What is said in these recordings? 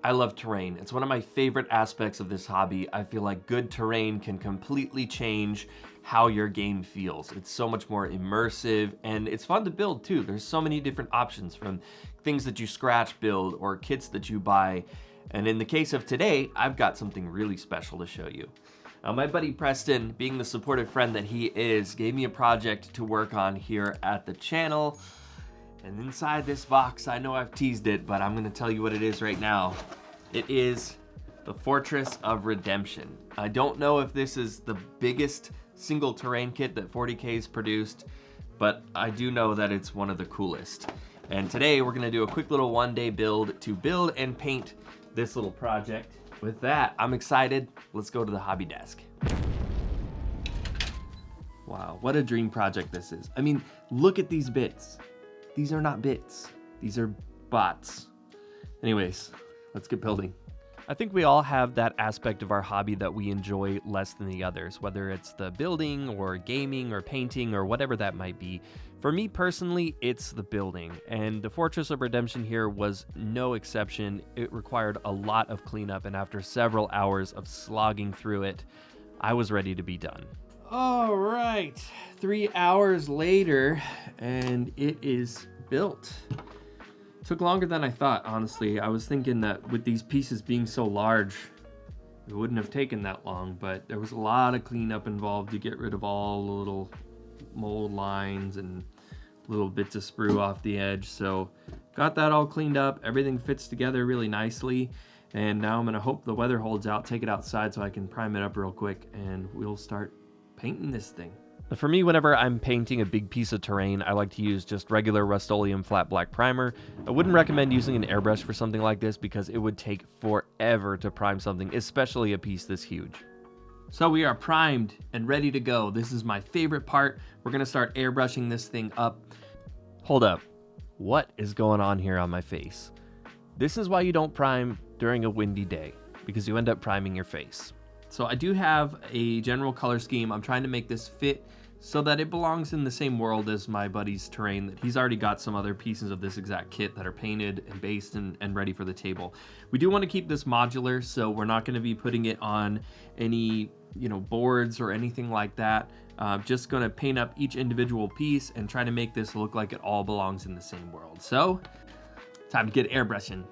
I love terrain. It's one of my favorite aspects of this hobby. I feel like good terrain can completely change how your game feels. It's so much more immersive and it's fun to build too. There's so many different options, from things that you scratch build or kits that you buy. And in the case of today, I've got something really special to show you. My buddy Preston, being the supportive friend that he is, gave me a project to work on here at the channel. And inside this box, I know I've teased it, but I'm gonna tell you what it is right now. It is the Fortress of Redemption. I don't know if this is the biggest single terrain kit that 40k's produced, but I do know that it's one of the coolest. And today we're gonna do a quick little one-day build to build and paint this little project. With that, I'm excited. Let's go to the hobby desk. Wow, what a dream project this is. I mean, look at these bits. These are not bits, these are bots. Anyways, let's get building. I think we all have that aspect of our hobby that we enjoy less than the others, whether it's the building or gaming or painting or whatever that might be. For me personally, it's the building, and the Fortress of Redemption here was no exception. It required a lot of cleanup, and after several hours of slogging through it, I was ready to be done. All right, 3 hours later, and it is built. Took longer than I thought, honestly. I was thinking that with these pieces being so large, it wouldn't have taken that long, but there was a lot of cleanup involved to get rid of all the little mold lines and little bits of sprue off the edge. So got that all cleaned up. Everything fits together really nicely. And now I'm gonna hope the weather holds out, take it outside so I can prime it up real quick, and we'll start painting this thing. For me, whenever I'm painting a big piece of terrain, I like to use just regular Rust-Oleum flat black primer. I wouldn't recommend using an airbrush for something like this because it would take forever to prime something, especially a piece this huge. So we are primed and ready to go. This is my favorite part. We're gonna start airbrushing this thing up. Hold up, what is going on here on my face? This is why you don't prime during a windy day, because you end up priming your face. So I do have a general color scheme. I'm trying to make this fit so that it belongs in the same world as my buddy's terrain. That he's already got some other pieces of this exact kit that are painted and based and ready for the table. We do want to keep this modular, so we're not going to be putting it on any boards or anything like that. Just going to paint up each individual piece and try to make this look like it all belongs in the same world. So time to get airbrushing.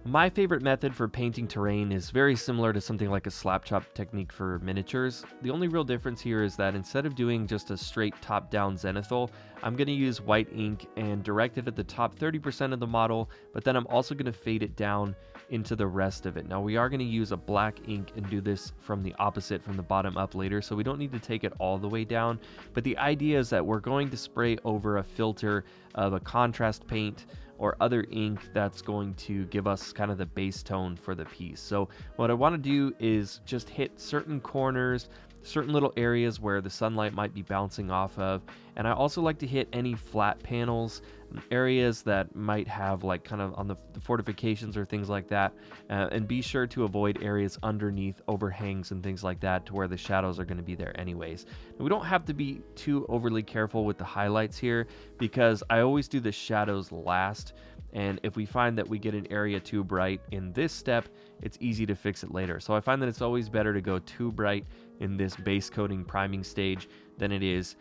My favorite method for painting terrain is very similar to something like a slap chop technique for miniatures. The only real difference here is that instead of doing just a straight top-down zenithal, I'm going to use white ink and direct it at the top 30% of the model, but then I'm also going to fade it down into the rest of it. Now we are going to use a black ink and do this from the opposite, from the bottom up later, so we don't need to take it all the way down, but the idea is that we're going to spray over a filter of a contrast paint or other ink that's going to give us kind of the base tone for the piece. So what I want to do is just hit certain corners, certain little areas where the sunlight might be bouncing off of, and I also like to hit any flat panels, areas that might have like kind of on the fortifications or things like that, and be sure to avoid areas underneath overhangs and things like that to where the shadows are going to be there anyways. Now, we don't have to be too overly careful with the highlights here because I always do the shadows last, and if we find that we get an area too bright in this step, it's easy to fix it later. So I find that it's always better to go too bright in this base coating priming stage than it is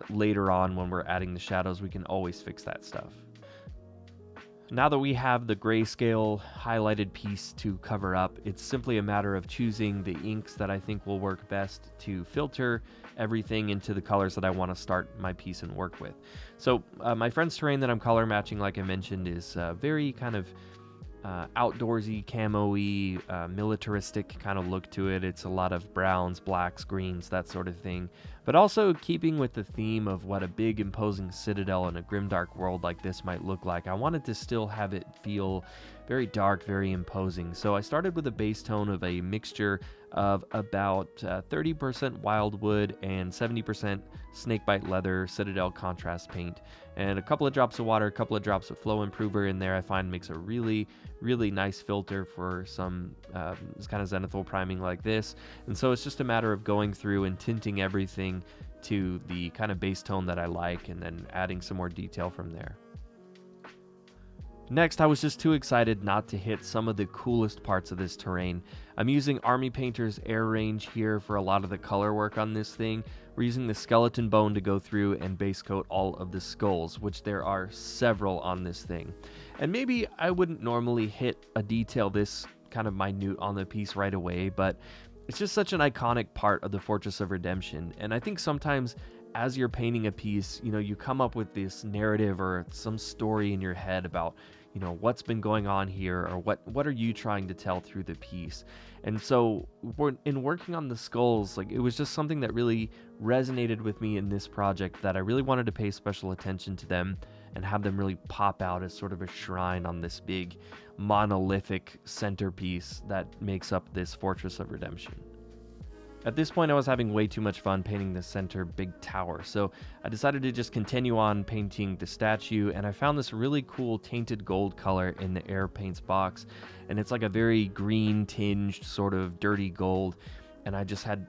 later on when we're adding the shadows. We can always fix that stuff. Now that we have the grayscale highlighted piece to cover up, it's simply a matter of choosing the inks that I think will work best to filter everything into the colors that I want to start my piece and work with. So my friend's terrain that I'm color matching, like I mentioned, is very kind of outdoorsy, camo-y, militaristic kind of look to it. It's a lot of browns, blacks, greens, that sort of thing. But also keeping with the theme of what a big imposing citadel in a grimdark world like this might look like, I wanted to still have it feel very dark, very imposing. So I started with a base tone of a mixture of about 30% wildwood and 70% snakebite leather Citadel contrast paint, and a couple of drops of water, a couple of drops of flow improver in there. I find makes a really nice filter for some kind of zenithal priming like this. And so it's just a matter of going through and tinting everything to the kind of base tone that I like, and then adding some more detail from there. Next, I was just too excited not to hit some of the coolest parts of this terrain. I'm using Army Painter's Air Range here for a lot of the color work on this thing. We're using the skeleton bone to go through and base coat all of the skulls, which there are several on this thing. And maybe I wouldn't normally hit a detail this kind of minute on the piece right away, but it's just such an iconic part of the Fortress of Redemption. And I think sometimes as you're painting a piece, you come up with this narrative or some story in your head about, what's been going on here, or what are you trying to tell through the piece. And so in working on the skulls, it was just something that really resonated with me in this project, that I really wanted to pay special attention to them and have them really pop out as sort of a shrine on this big monolithic centerpiece that makes up this Fortress of Redemption. At this point, I was having way too much fun painting the center big tower, so I decided to just continue on painting the statue, and I found this really cool tainted gold color in the Air Paints box, and it's like a very green tinged sort of dirty gold, and I just had,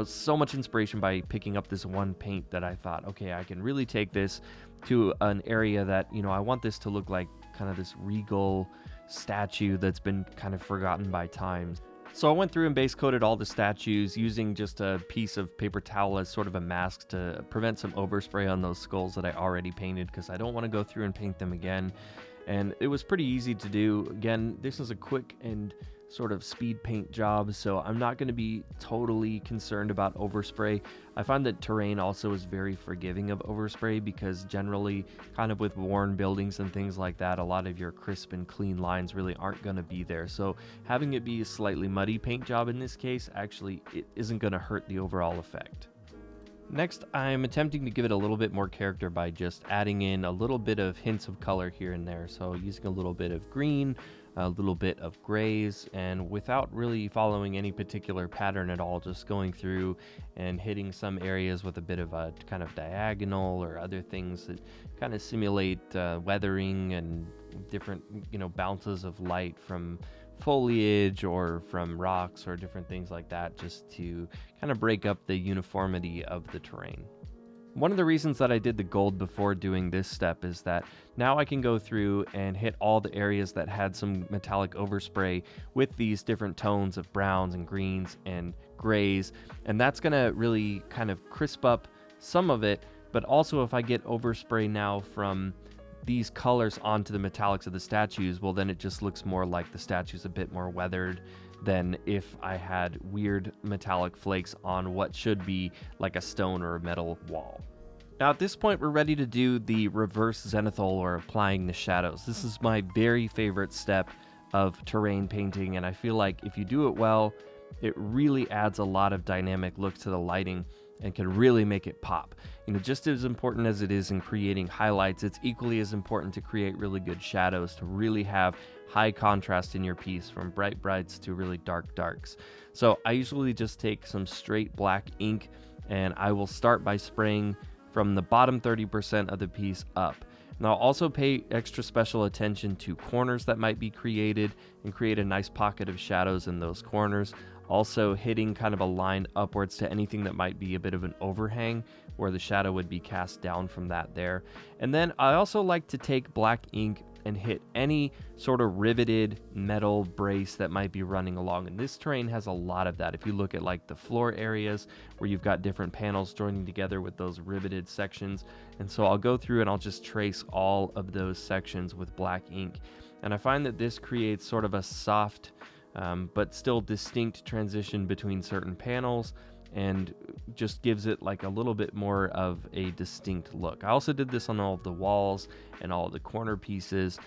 so much inspiration by picking up this one paint that I thought, okay, I can really take this to an area that, I want this to look like kind of this regal statue that's been kind of forgotten by time. So I went through and base coated all the statues using just a piece of paper towel as sort of a mask to prevent some overspray on those skulls that I already painted, because I don't want to go through and paint them again. And it was pretty easy to do. Again, this is a quick and sort of speed paint job, so I'm not going to be totally concerned about overspray. I find that terrain also is very forgiving of overspray, because generally kind of with worn buildings and things like that, a lot of your crisp and clean lines really aren't going to be there. So having it be a slightly muddy paint job in this case, actually it isn't going to hurt the overall effect. Next, I'm attempting to give it a little bit more character by just adding in a little bit of hints of color here and there. So using a little bit of green, a little bit of grays, and without really following any particular pattern at all, just going through and hitting some areas with a bit of a kind of diagonal or other things that kind of simulate weathering and different, bounces of light from foliage or from rocks or different things like that, just to kind of break up the uniformity of the terrain. One of the reasons that I did the gold before doing this step is that now I can go through and hit all the areas that had some metallic overspray with these different tones of browns and greens and grays, and that's going to really kind of crisp up some of it. But also, if I get overspray now from these colors onto the metallics of the statues, well, then it just looks more like the statue's a bit more weathered than if I had weird metallic flakes on what should be like a stone or a metal wall. Now at this point, we're ready to do the reverse zenithal, or applying the shadows. This is my very favorite step of terrain painting, and I feel like if you do it well, it really adds a lot of dynamic look to the lighting and can really make it pop. Just as important as it is in creating highlights, it's equally as important to create really good shadows, to really have high contrast in your piece, from bright brights to really dark darks. So I usually just take some straight black ink, and I will start by spraying from the bottom 30% of the piece up. And I'll also pay extra special attention to corners that might be created and create a nice pocket of shadows in those corners. Also hitting kind of a line upwards to anything that might be a bit of an overhang, where the shadow would be cast down from that there. And then I also like to take black ink and hit any sort of riveted metal brace that might be running along. And this terrain has a lot of that. If you look at like the floor areas where you've got different panels joining together with those riveted sections. And so I'll go through and I'll just trace all of those sections with black ink. And I find that this creates sort of a soft but still distinct transition between certain panels, and just gives it like a little bit more of a distinct look. I also did this on all of the walls and all of the corner pieces,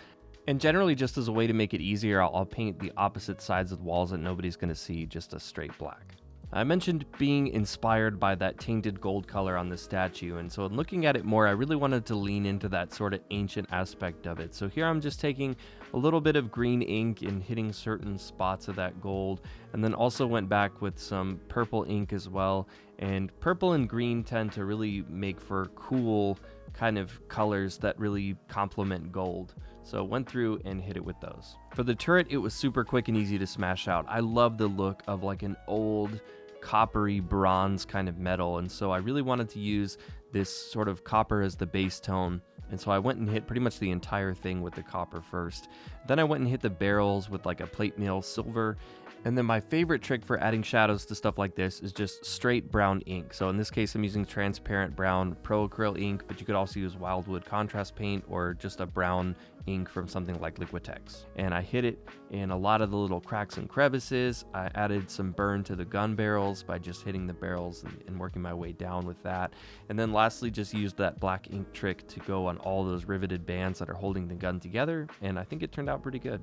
and generally just as a way to make it easier, I'll paint the opposite sides of the walls that nobody's going to see, just a straight black. I mentioned being inspired by that tainted gold color on the statue, and so in looking at it more, I really wanted to lean into that sort of ancient aspect of it. So here I'm just taking a little bit of green ink and hitting certain spots of that gold, and then also went back with some purple ink as well. And purple and green tend to really make for cool kind of colors that really complement gold. So went through and hit it with those. For the turret, it was super quick and easy to smash out. I love the look of like an old coppery bronze kind of metal, and so I really wanted to use this sort of copper as the base tone And so I went and hit pretty much the entire thing with the copper first. Then I went and hit the barrels with like a plate mail silver. And then my favorite trick for adding shadows to stuff like this is just straight brown ink. So in this case, I'm using transparent brown Pro Acryl ink, but you could also use Wildwood contrast paint or just a brown ink from something like Liquitex. And I hit it in a lot of the little cracks and crevices. I added some burn to the gun barrels by just hitting the barrels and working my way down with that. And then lastly, just used that black ink trick to go on all those riveted bands that are holding the gun together. And I think it turned out pretty good.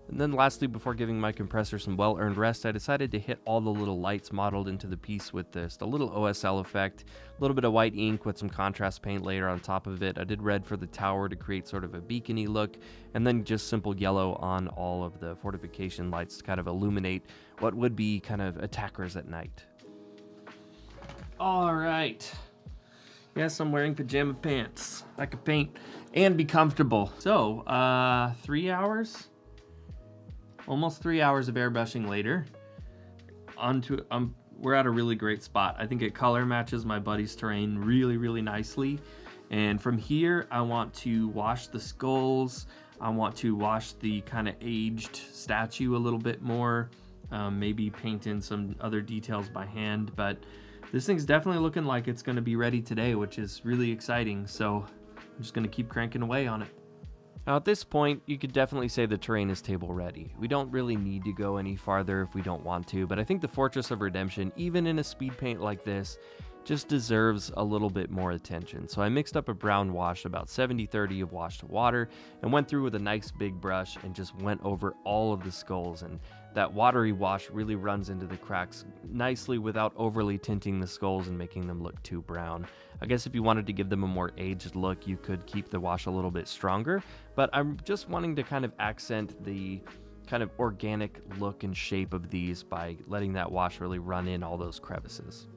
And then lastly, before giving my compressor some well-earned rest, I decided to hit all the little lights modeled into the piece with just a little OSL effect, a little bit of white ink with some contrast paint layer on top of it. I did red for the tower to create sort of a beacony look, and then just simple yellow on all of the fortification lights to kind of illuminate what would be kind of attackers at night. All right. Yes, I'm wearing pajama pants. I can paint and be comfortable. So, 3 hours? Almost 3 hours of airbrushing later, we're at a really great spot. I think it color matches my buddy's terrain really, really nicely. And from here, I want to wash the skulls. I want to wash the kind of aged statue a little bit more. Maybe paint in some other details by hand. But this thing's definitely looking like it's going to be ready today, which is really exciting. So I'm just going to keep cranking away on it. Now at this point, you could definitely say the terrain is table ready. We don't really need to go any farther if we don't want to, but I think the Fortress of Redemption, even in a speed paint like this, just deserves a little bit more attention. So I mixed up a brown wash, about 70-30 of wash to water, and went through with a nice big brush and just went over all of the skulls. And that watery wash really runs into the cracks nicely without overly tinting the skulls and making them look too brown. I guess if you wanted to give them a more aged look, you could keep the wash a little bit stronger, but I'm just wanting to kind of accent the kind of organic look and shape of these by letting that wash really run in all those crevices.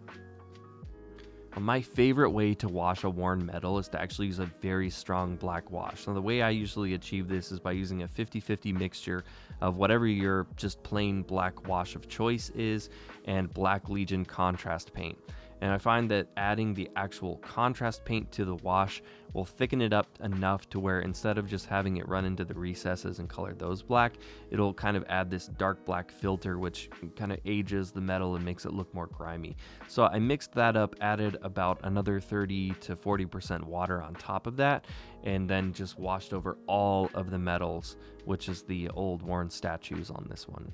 My favorite way to wash a worn metal is to actually use a very strong black wash. Now the way I usually achieve this is by using a 50-50 mixture of whatever your just plain black wash of choice is and Black Legion contrast paint. And I find that adding the actual contrast paint to the wash will thicken it up enough to where instead of just having it run into the recesses and color those black, it'll kind of add this dark black filter which kind of ages the metal and makes it look more grimy. So I mixed that up, added about another 30 to 40% water on top of that, and then just washed over all of the metals, which is the old worn statues on this one.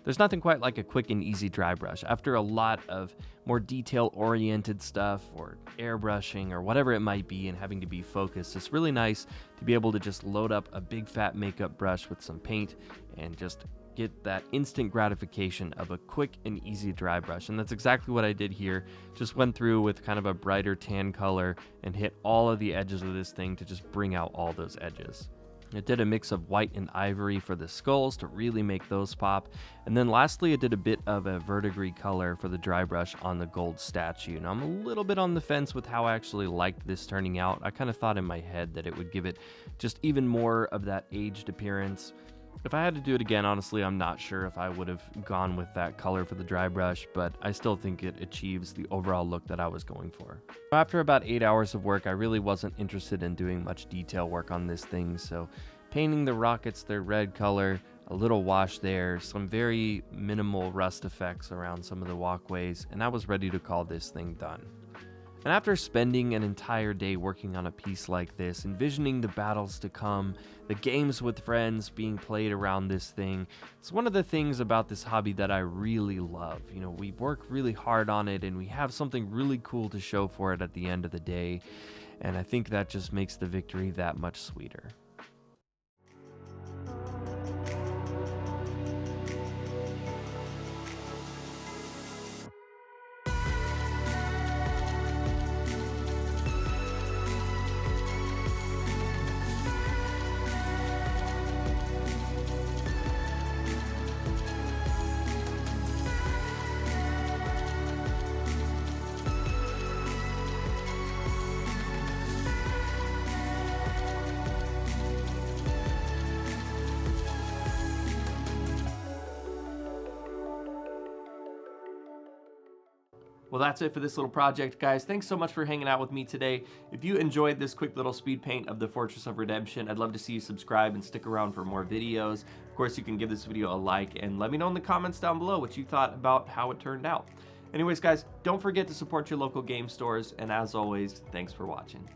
There's nothing quite like a quick and easy dry brush. After a lot of more detail-oriented stuff or airbrushing or whatever it might be and having to be focused, it's really nice to be able to just load up a big fat makeup brush with some paint and just get that instant gratification of a quick and easy dry brush. And that's exactly what I did here. Just went through with kind of a brighter tan color and hit all of the edges of this thing to just bring out all those edges. It did a mix of white and ivory for the skulls to really make those pop. And then lastly, it did a bit of a verdigris color for the dry brush on the gold statue. Now I'm a little bit on the fence with how I actually liked this turning out. I kind of thought in my head that it would give it just even more of that aged appearance. If I had to do it again, honestly, I'm not sure if I would have gone with that color for the dry brush, but I still think it achieves the overall look that I was going for. After about 8 hours of work, I really wasn't interested in doing much detail work on this thing, so painting the rockets their red color, a little wash there, some very minimal rust effects around some of the walkways, and I was ready to call this thing done. And after spending an entire day working on a piece like this, envisioning the battles to come, the games with friends being played around this thing, it's one of the things about this hobby that I really love. You know, we work really hard on it and we have something really cool to show for it at the end of the day. And I think that just makes the victory that much sweeter. Well, that's it for this little project, guys. Thanks so much for hanging out with me today. If you enjoyed this quick little speed paint of the Fortress of Redemption, I'd love to see you subscribe and stick around for more videos. Of course, you can give this video a like and let me know in the comments down below what you thought about how it turned out. Anyways, guys, don't forget to support your local game stores, and as always, thanks for watching.